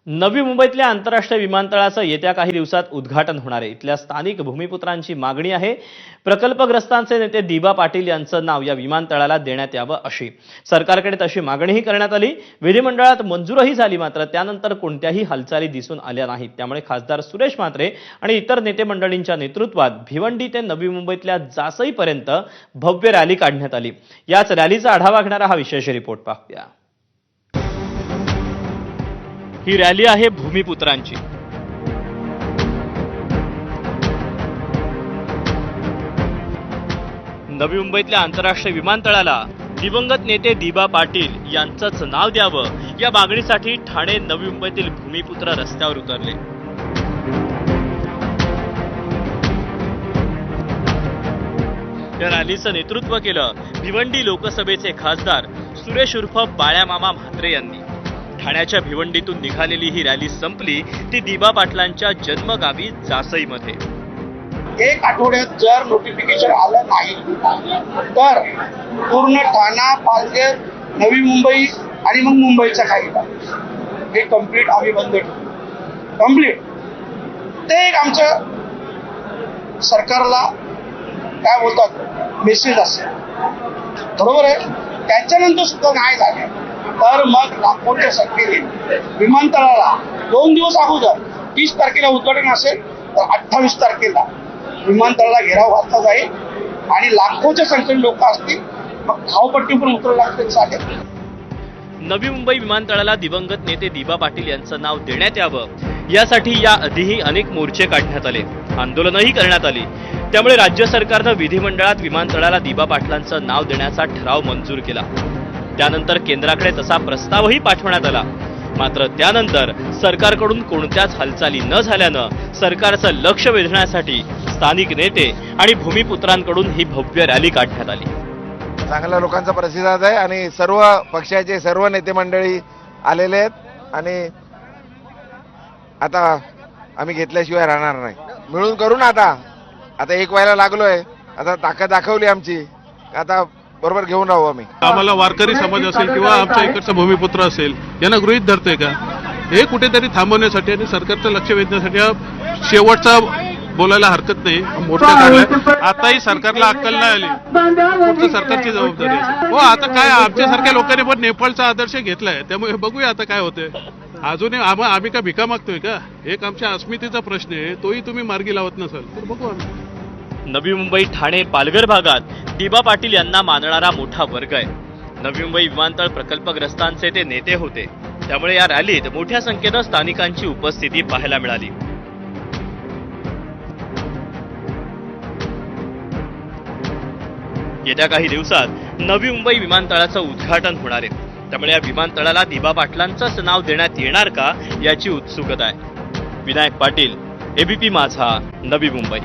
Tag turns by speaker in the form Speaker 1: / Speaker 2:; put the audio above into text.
Speaker 1: नवी मुंबईतल्या आंतरराष्ट्रीय विमानतळाचं येत्या काही दिवसात उद्घाटन होणार आहे। इथल्या स्थानिक भूमिपुत्रांची मागणी आहे प्रकल्पग्रस्तांचे नेते दिबा पाटील यांचं नाव या विमानतळाला देण्यात यावं अशी। सरकारकडे तशी मागणीही करण्यात आली, विधिमंडळात मंजूरही झाली, मात्र त्यानंतर कोणत्याही हालचाली दिसून आल्या नाहीत। त्यामुळे खासदार सुरेश म्हात्रे आणि इतर नेते मंडळींच्या नेतृत्वात भिवंडी ते नवी मुंबईतल्या जासईपर्यंत भव्य रॅली काढण्यात आली। याच रॅलीचा आढावा घेणारा हा विशेष रिपोर्ट पाहूया। ही रॅली आहे भूमिपुत्रांची। नवी मुंबईतल्या आंतरराष्ट्रीय विमानतळाला दिवंगत नेते दिबा पाटील यांचंच नाव द्यावं या मागणीसाठी ठाणे नवी मुंबईतील भूमिपुत्र रस्त्यावर उतरले। या रॅलीचं नेतृत्व केलं भिवंडी लोकसभेचे खासदार सुरेश उर्फ बाळ्या मामा म्हात्रे यांनी। ठाण्याच्या भिवंडीतून निघालेली ही रॅली संपली ती दिबा पाटलांच्या जन्मगावी जासईमध्ये।
Speaker 2: एक आठवड्यात जर नोटिफिकेशन आलं नाही तर पूर्ण ठाणा, पालघर, नवी मुंबई आणि मग मुंबईचा काही भाग हे कम्प्लीट आम्ही बंद ठेवू। कम्प्लीट ते एक आमच्या सरकारला काय बोलतात मेसेज असेल, बरोबर आहे। त्याच्यानंतर सुद्धा नाही झाले तर मग लाखोच्या संख्येने विमानतळाला 2 दिवस अगोदर 30 तारखेला उद्घाटन असेल तर 28 तारखेला विमानतळाला घेराव घातला जाईल आणि लाखोच्या संख्येने लोक असतील, मग धावपट्टी पण उतरवलं लागतील चालेल।
Speaker 1: नवी मुंबई विमानतळाला दिवंगत नेते दिबा पाटील यांचं नाव देण्यात यावं यासाठी याआधीही अनेक मोर्चे काढण्यात आले, आंदोलनही करण्यात आली। त्यामुळे राज्य सरकारनं विधिमंडळात विमानतळाला दिबा पाटलांचं नाव देण्याचा ठराव मंजूर केला। त्यानंतर केंद्राकडे तसा प्रस्तावही पाठवण्यात आला, मात्र त्यानंतर सरकारकडून कोणत्याच हालचाली न झाल्यानं सरकारचं लक्ष वेधण्यासाठी स्थानिक नेते आणि भूमिपुत्रांकडून ही भव्य रॅली काढण्यात आली।
Speaker 3: चांगल्या लोकांचा प्रतिसाद आहे आणि सर्व पक्षाचे सर्व नेते मंडळी आलेले आहेत आणि आता आम्ही घेतल्याशिवाय राहणार नाही। मिळून करू ना, आता एक व्हायला लागलोय, आता ताकद दाखवली आमची, आता बरोबर घेऊन राहू आम्ही।
Speaker 4: आम्हाला वारकरी समाज असेल किंवा आमच्या इकडचा भूमिपुत्र असेल यांना गृहीत धरतोय का हे कुठेतरी थांबवण्यासाठी आणि सरकारचं लक्ष वेधण्यासाठी शेवटचा बोलायला हरकत नाही। मोठ्या काढल्या आताही सरकारला अक्कल नाही आली, पुढचं सरकारची जबाबदारी आहे। हो, आता काय आमच्यासारख्या लोकांनी पण नेपाळचा आदर्श घेतलाय, त्यामुळे बघूया आता काय होतंय। अजूनही आम्ही का भिका मागतोय का? एक आमच्या अस्मितेचा प्रश्न आहे, तोही तुम्ही मार्गी लावत नसाल तर बघू आम्ही।
Speaker 1: नवी मुंबई, ठाणे, पालघर भागात दिबा पाटील यांना मानणारा मोठा वर्ग आहे। नवी मुंबई विमानतळ प्रकल्पग्रस्तांचे ते नेते होते, त्यामुळे या रॅलीत मोठ्या संख्येनं स्थानिकांची उपस्थिती पाहायला मिळाली। येत्या काही दिवसात नवी मुंबई विमानतळाचं उद्घाटन होणार आहे, त्यामुळे या विमानतळाला दिबा पाटलांचंच नाव देण्यात येणार का याची उत्सुकता आहे। विनायक पाटील, एबीपी माझा, नवी मुंबई।